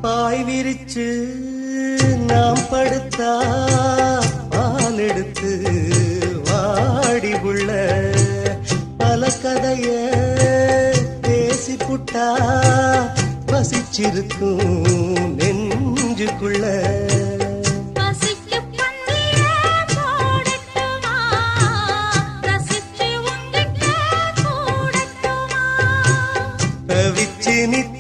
பாய் விரிச்சு நாம் படுத்தா பால் எடுத்து வாடி புள்ள பல கதைய பேசி புட்டா வசிச்சிருக்கும் நெஞ்சுக்குள்ள தவிச்சு நித்த